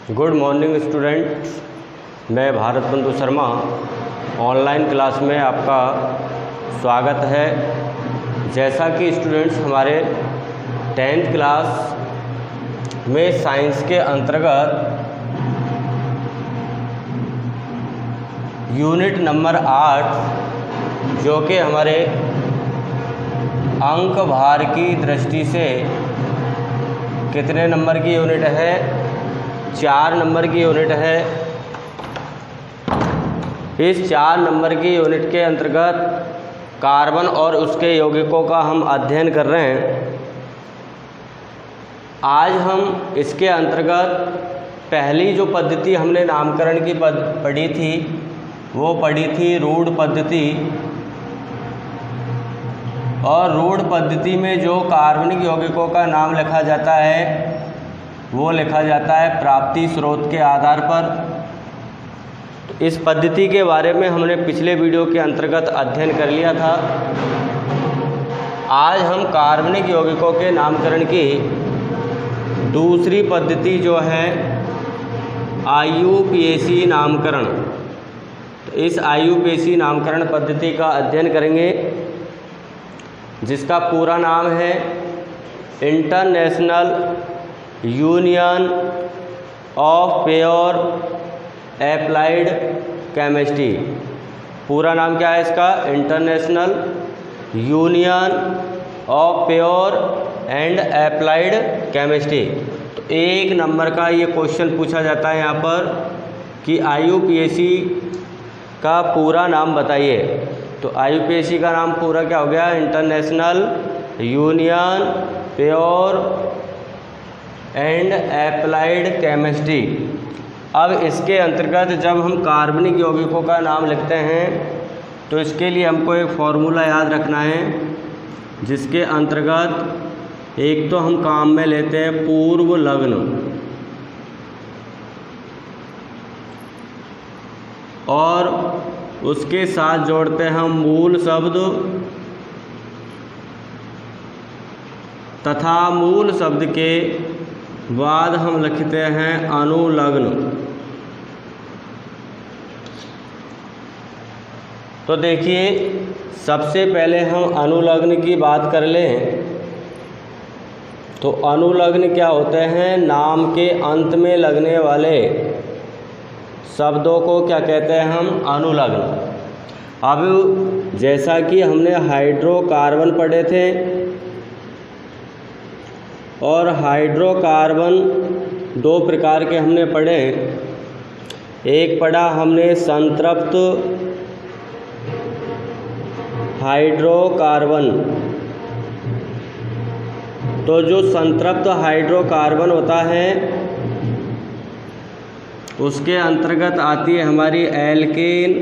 Good morning students, मैं भारत बंधु Sharma online class में आपका स्वागत है। जैसा कि स्टूडेंट्स हमारे 10th क्लास में साइंस के अंतर्गत यूनिट नंबर 8 जो कि हमारे अंक भार की दृष्टि से कितने नंबर की यूनिट है, 4 नंबर की यूनिट है। इस 4 नंबर की यूनिट के अंतर्गत कार्बन और उसके यौगिकों का हम अध्ययन कर रहे हैं। आज हम इसके अंतर्गत पहली जो पद्धति हमने नामकरण की पढ़ी थी वो पढ़ी थी रूढ़ पद्धति। और रूढ़ पद्धति में जो कार्बनिक यौगिकों का नाम लिखा जाता है वो लिखा जाता है प्राप्ति स्रोत के आधार पर। तो इस पद्धति के बारे में हमने पिछले वीडियो के अंतर्गत अध्ययन कर लिया था। आज हम कार्बनिक यौगिकों के नामकरण की दूसरी पद्धति जो है IUPAC नामकरण, तो इस IUPAC नामकरण पद्धति का अध्ययन करेंगे, जिसका पूरा नाम है international union of pure applied chemistry. पूरा नाम क्या है इसका? International union of pure and applied chemistry. तो 1 नंबर का ये क्वेश्चन पूछा जाता है यहाँ पर कि IUPAC का पूरा नाम बताइए। तो IUPAC का नाम पूरा क्या हो गया? International union pure and applied chemistry. अब इसके अंतर्गत जब हम कार्बनिक यौगिकों का नाम लिखते हैं तो इसके लिए हमको एक फॉर्मूला याद रखना है, जिसके अंतर्गत एक तो हम काम में लेते हैं पूर्व लग्न, और उसके साथ जोड़ते हैं हम मूल शब्द, तथा मूल शब्द के बाद हम लिखते हैं अनुलग्न। तो देखिए, सबसे पहले हम अनुलग्न की बात कर लें तो अनुलग्न क्या होते हैं? नाम के अंत में लगने वाले शब्दों को क्या कहते हैं हम? अनुलग्न। अब जैसा कि हमने हाइड्रोकार्बन पढ़े थे, और हाइड्रोकार्बन 2 प्रकार के हमने पढ़े। एक पढ़ा हमने संतृप्त हाइड्रोकार्बन। तो जो संतृप्त हाइड्रोकार्बन होता है उसके अंतर्गत आती है हमारी एल्केन।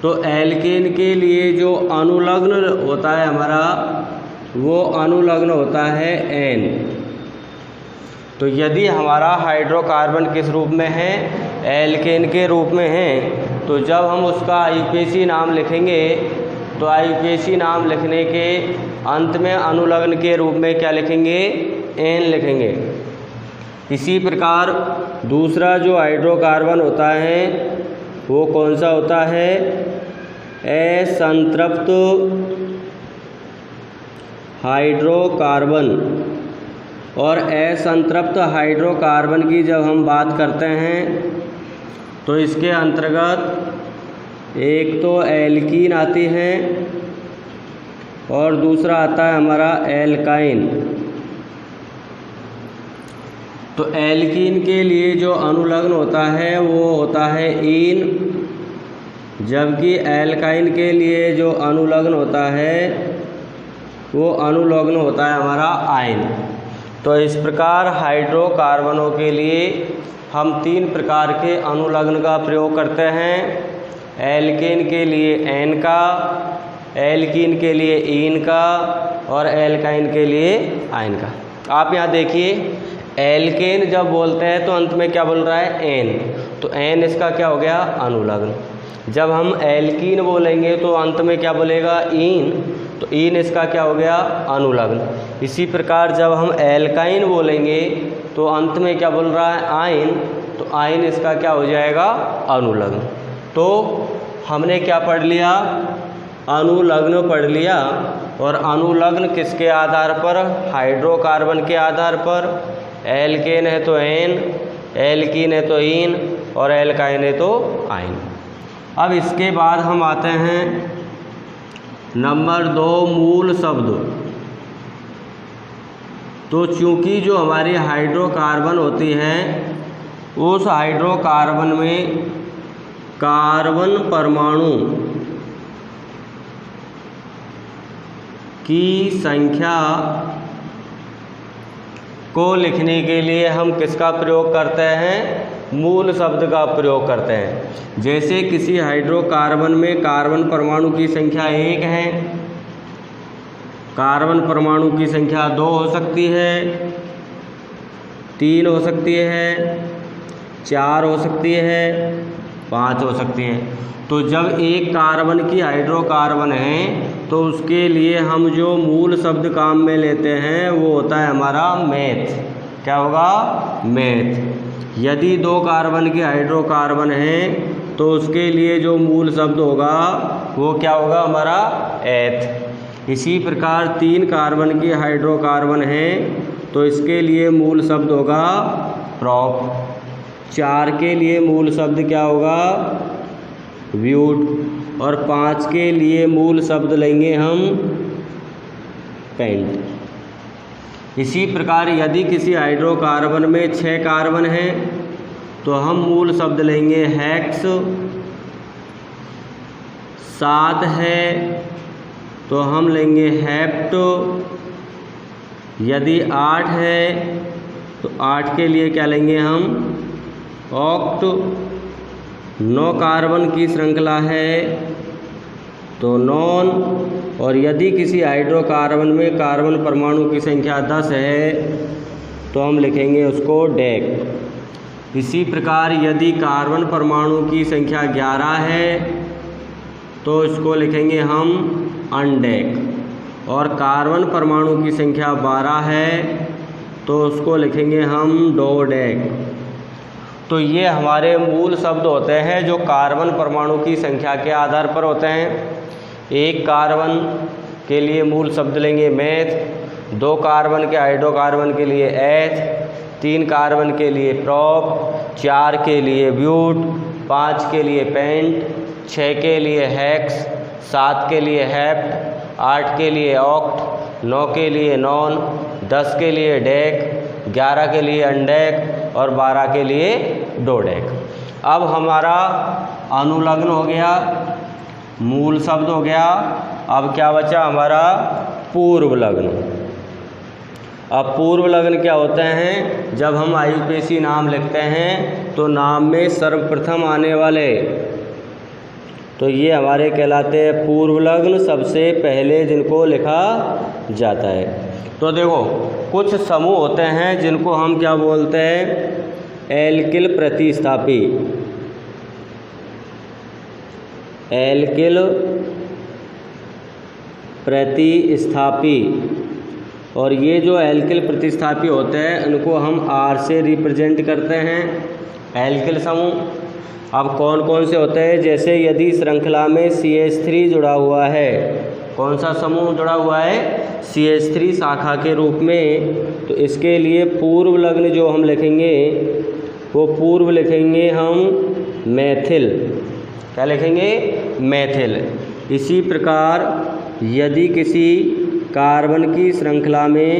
तो एल्केन के लिए जो अनुलग्न होता है हमारा, वो अनुलग्न होता है एन। तो यदि हमारा हाइड्रोकार्बन किस रूप में है? एल्केन के रूप में है। तो जब हम उसका IUPAC नाम लिखेंगे तो IUPAC नाम लिखने के अंत में अनुलग्न के रूप में क्या लिखेंगे? एन लिखेंगे। इसी प्रकार दूसरा जो हाइड्रोकार्बन होता है वो कौन सा होता है? असंतृप्त हाइड्रोकार्बन। और असंतृप्त हाइड्रोकार्बन की जब हम बात करते हैं तो इसके अंतर्गत एक तो एल्कीन आती है और दूसरा आता है हमारा एल्काइन। तो एल्कीन के लिए जो अनुलग्न होता है वो होता है ईन, जबकि एल्काइन के लिए जो अनुलग्न होता है वो अनुलग्न होता है हमारा आयन। तो इस प्रकार हाइड्रोकार्बनों के लिए हम 3 प्रकार के अनुलग्न का प्रयोग करते हैं। एल्केन के लिए एन का, एल्कीन के लिए ईन का, और एल्काइन के लिए आयन का। आप यहाँ देखिए, एल्केन जब बोलते हैं तो अंत में क्या बोल रहा है? एन। तो एन इसका क्या हो गया? अनुलग्न। जब हम एल्कीन बोलेंगे तो अंत में क्या बोलेगा? ईन। तो ईन इसका क्या हो गया, अनुलग्न। इसी प्रकार जब हम एल्काइन बोलेंगे तो अंत में क्या बोल रहा है, आइन, तो आइन इसका क्या हो जाएगा, अनुलग्न। तो हमने क्या पढ़ लिया, अनुलग्न पढ़ लिया। और अनुलग्न किसके आधार पर, हाइड्रोकार्बन के आधार पर। एल्केन है तो एन, एल्कीन है तो ईन, और एल्काइन है तो आइन। अब इसके बाद हम आते हैं नंबर 2, मूल शब्द। तो चूंकि जो हमारी हाइड्रोकार्बन होती है उस हाइड्रोकार्बन में कार्बन परमाणु की संख्या को लिखने के लिए हम किसका प्रयोग करते हैं, मूल शब्द का प्रयोग करते हैं। जैसे किसी हाइड्रोकार्बन में कार्बन परमाणु की संख्या 1 है, कार्बन परमाणु की संख्या 2 हो सकती है, 3 हो सकती है, 4 हो सकती है, 5 हो सकती है। तो जब एक कार्बन की हाइड्रोकार्बन है तो उसके लिए हम जो मूल शब्द काम में लेते हैं वो होता है हमारा मेथ। क्या होगा, मेथ। यदि 2 कार्बन की हाइड्रोकार्बन है तो उसके लिए जो मूल शब्द होगा वो क्या होगा, हमारा एथ। इसी प्रकार 3 कार्बन की हाइड्रोकार्बन है तो इसके लिए मूल शब्द होगा प्रोप। 4 के लिए मूल शब्द क्या होगा, ब्यूट। और 5 के लिए मूल शब्द लेंगे हम पेंट। इसी प्रकार यदि किसी हाइड्रोकार्बन में 6 कार्बन हैं तो हम मूल शब्द लेंगे हेक्स। 7 है तो हम लेंगे हेप्टो। यदि 8 है तो 8 के लिए क्या लेंगे हम, ऑक्ट। 9 कार्बन की श्रृंखला है तो नॉन। और यदि किसी हाइड्रोकार्बन में कार्बन परमाणु की संख्या 10 है तो हम लिखेंगे उसको डेक। इसी प्रकार यदि कार्बन परमाणु की संख्या 11 है तो इसको लिखेंगे हम अनडेक। और कार्बन परमाणु की संख्या 12 है तो उसको लिखेंगे हम डोडेक। तो ये हमारे मूल शब्द होते हैं जो कार्बन परमाणु की संख्या के आधार पर होते हैं। 1 कार्बन के लिए मूल शब्द लेंगे मेथ, 2 कार्बन के हाइड्रोकार्बन के लिए एथ, 3 कार्बन के लिए प्रोप, 4 के लिए ब्यूट, 5 के लिए पेंट, 6 के लिए हेक्स, 7 के लिए हेप्ट, 8 के लिए ऑक्ट, 9 के लिए नॉन, 10 के लिए डेक, 11 के लिए अनडेक और 12 के लिए डोडेक। अब हमारा अनुलग्न हो गया, मूल शब्द हो गया। अब क्या बचा हमारा, पूर्व लग्न। अब पूर्व लग्न क्या होते हैं, जब हम आयुपेशी नाम लिखते हैं तो नाम में सर्वप्रथम आने वाले, तो ये हमारे कहलाते हैं पूर्व लग्न, सबसे पहले जिनको लिखा जाता है। तो देखो कुछ समूह होते हैं जिनको हम क्या बोलते हैं, एल्किल प्रतिस्थापी। एल्किल प्रतिस्थापी। और ये जो एल्किल प्रतिस्थापी होते हैं उनको हम आर से रिप्रेजेंट करते हैं, एल्किल समूह। अब कौन कौन से होते हैं, जैसे यदि श्रृंखला में CH3 जुड़ा हुआ है, कौन सा समूह जुड़ा हुआ है, CH3 शाखा के रूप में, तो इसके लिए पूर्व लग्न जो हम लिखेंगे वो पूर्व लिखेंगे हम मैथिल। क्या लिखेंगे, मैथिल। इसी प्रकार यदि किसी कार्बन की श्रृंखला में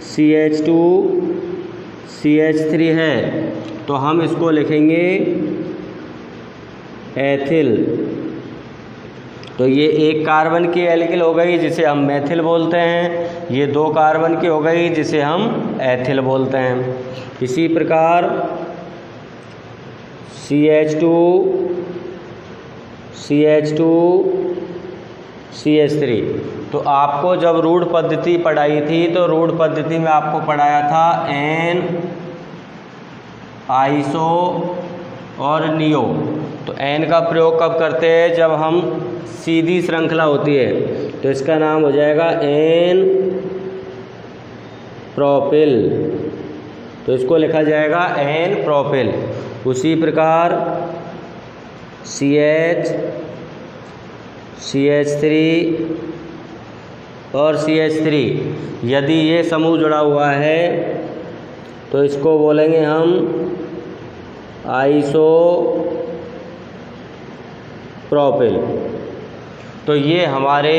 CH2 CH3 है तो हम इसको लिखेंगे एथिल। तो ये 1 कार्बन की एल्किल हो गई जिसे हम मैथिल बोलते हैं, ये 2 कार्बन की हो गई जिसे हम एथिल बोलते हैं। इसी प्रकार CH2 CH2 CH3। तो आपको जब रूढ़ पद्धति पढ़ाई थी तो रूढ़ पद्धति में आपको पढ़ाया था एन, आइसो और नियो। तो एन का प्रयोग कब करते हैं, जब हम सीधी श्रृंखला होती है तो इसका नाम हो जाएगा एन प्रोपिल। तो इसको लिखा जाएगा एन प्रोपिल। उसी प्रकार CH3 और CH3 यदि ये समूह जुड़ा हुआ है तो इसको बोलेंगे हम आइसोप्रोपिल। तो ये हमारे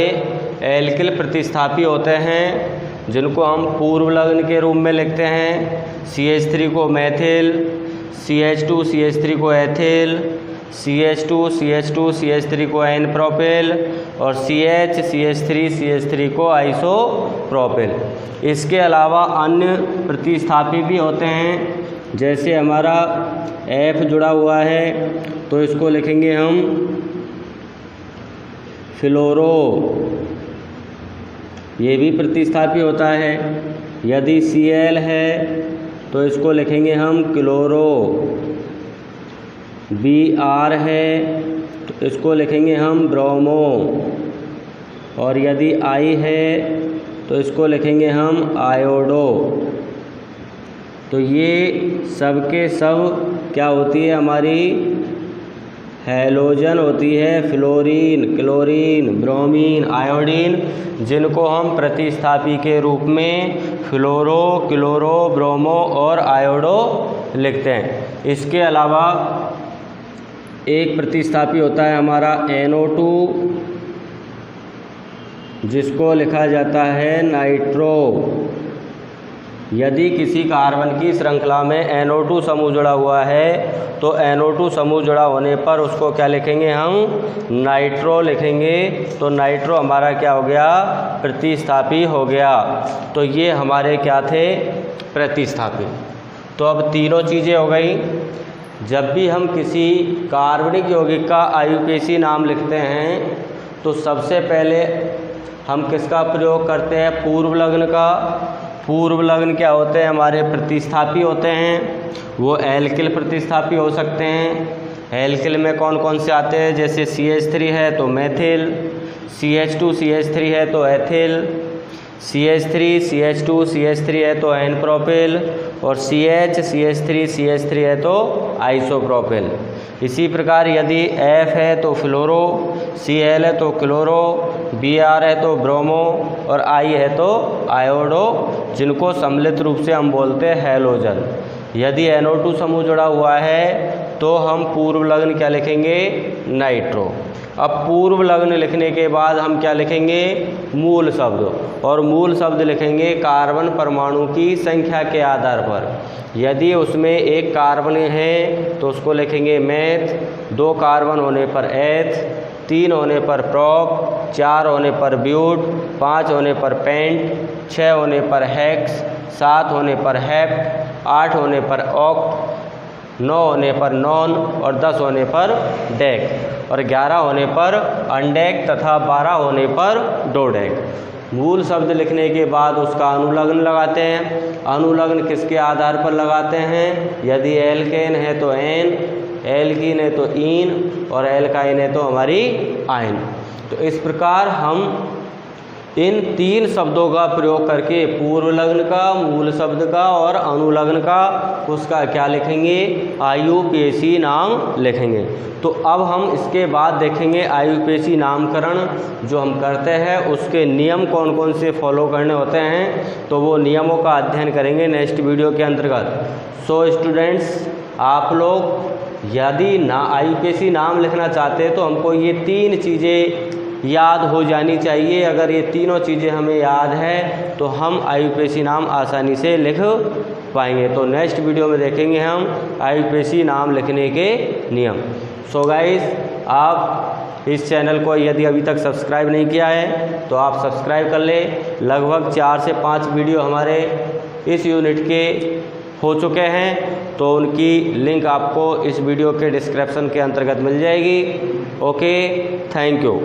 एल्किल प्रतिस्थापी होते हैं जिनको हम पूर्व लग्न के रूप में लिखते हैं। CH3 को मैथिल, CH2 CH3 को एथिल, CH3 को एन प्रोपिल और CH3 को आइसोप्रोपिल। इसके अलावा अन्य प्रतिस्थापी भी होते हैं, जैसे हमारा F जुड़ा हुआ है तो इसको लिखेंगे हम फ्लोरो, ये भी प्रतिस्थापी होता है। यदि Cl है तो इसको लिखेंगे हम क्लोरो। Br है तो इसको लिखेंगे हम ब्रोमो। और यदि I है तो इसको लिखेंगे हम आयोडो। तो ये सब के सब क्या होती है हमारी हैलोजन होती है, फ्लोरीन, क्लोरीन, ब्रोमीन, आयोडीन, जिनको हम प्रतिस्थापी के रूप में फ्लोरो, क्लोरो, ब्रोमो और आयोडो लिखते हैं। इसके अलावा एक प्रतिस्थापी होता है हमारा NO2, जिसको लिखा जाता है नाइट्रो। यदि किसी कार्बन की श्रृंखला में NO2 समूह जुड़ा हुआ है तो NO2 समूह जुड़ा होने पर उसको क्या लिखेंगे हम नाइट्रो लिखेंगे। तो नाइट्रो हमारा क्या हो गया प्रतिस्थापी हो गया। तो ये हमारे क्या थे प्रतिस्थापी। तो अब तीनों चीज़ें हो गई। जब भी हम किसी कार्बनिक यौगिक का IUPAC नाम लिखते हैं तो सबसे पहले हम किसका प्रयोग करते हैं पूर्व लग्न का। पूर्व लग्न क्या होते हैं हमारे प्रतिस्थापी होते हैं, वो एल्किल प्रतिस्थापी हो सकते हैं। एल्किल में कौन कौन से आते हैं, जैसे CH3 है तो मैथिल, CH2 CH3 है तो एथिल, CH3 CH2 CH3 है तो एन प्रोपिल और CH3 है तो आइसोप्रोपिल। इसी प्रकार यदि F है तो फ्लोरो, Cl है तो क्लोरो, Br है तो ब्रोमो और I है तो आयोडो, जिनको सम्मिलित रूप से हम बोलते हैं हैलोजन। यदि NO2 समूह जुड़ा हुआ है तो हम पूर्व लग्न क्या लिखेंगे नाइट्रो। अब पूर्व लग्न लिखने के बाद हम क्या लिखेंगे मूल शब्द, और मूल शब्द लिखेंगे कार्बन परमाणु की संख्या के आधार पर। यदि उसमें एक कार्बन है तो उसको लिखेंगे मैथ, 2 कार्बन होने पर एथ, 3 होने पर प्रोप, 4 होने पर ब्यूट, 5 होने पर पेंट, 6 होने पर हेक्स, 7 होने पर हेप्ट, 8 होने पर ऑक्ट, 9 होने पर नॉन और 10 होने पर डेक और 11 होने पर अनडेक तथा 12 होने पर डोडेक। मूल शब्द लिखने के बाद उसका अनुलग्न लगाते हैं। अनुलग्न किसके आधार पर लगाते हैं, यदि एल्केन है तो एन, एल्कीन है तो ईन और एल्काइन है तो हमारी आइन। तो इस प्रकार हम इन 3 शब्दों का प्रयोग करके पूर्व लग्न का, मूल शब्द का और अनुलग्न का उसका क्या लिखेंगे IUPAC नाम लिखेंगे। तो अब हम इसके बाद देखेंगे IUPAC नामकरण जो हम करते हैं उसके नियम कौन कौन से फॉलो करने होते हैं, तो वो नियमों का अध्ययन करेंगे नेक्स्ट वीडियो के अंतर्गत। सो स्टूडेंट्स, आप लोग यदि IUPAC नाम लिखना चाहते हैं तो हमको ये 3 चीज़ें याद हो जानी चाहिए। अगर ये तीनों चीज़ें हमें याद है तो हम IUPAC नाम आसानी से लिख पाएंगे। तो नेक्स्ट वीडियो में देखेंगे हम IUPAC नाम लिखने के नियम। सो गाइस, आप इस चैनल को यदि अभी तक सब्सक्राइब नहीं किया है तो आप सब्सक्राइब कर लें। लगभग 4 से 5 वीडियो हमारे इस यूनिट के हो चुके हैं, तो उनकी लिंक आपको इस वीडियो के डिस्क्रिप्शन के अंतर्गत मिल जाएगी। Okay, thank you.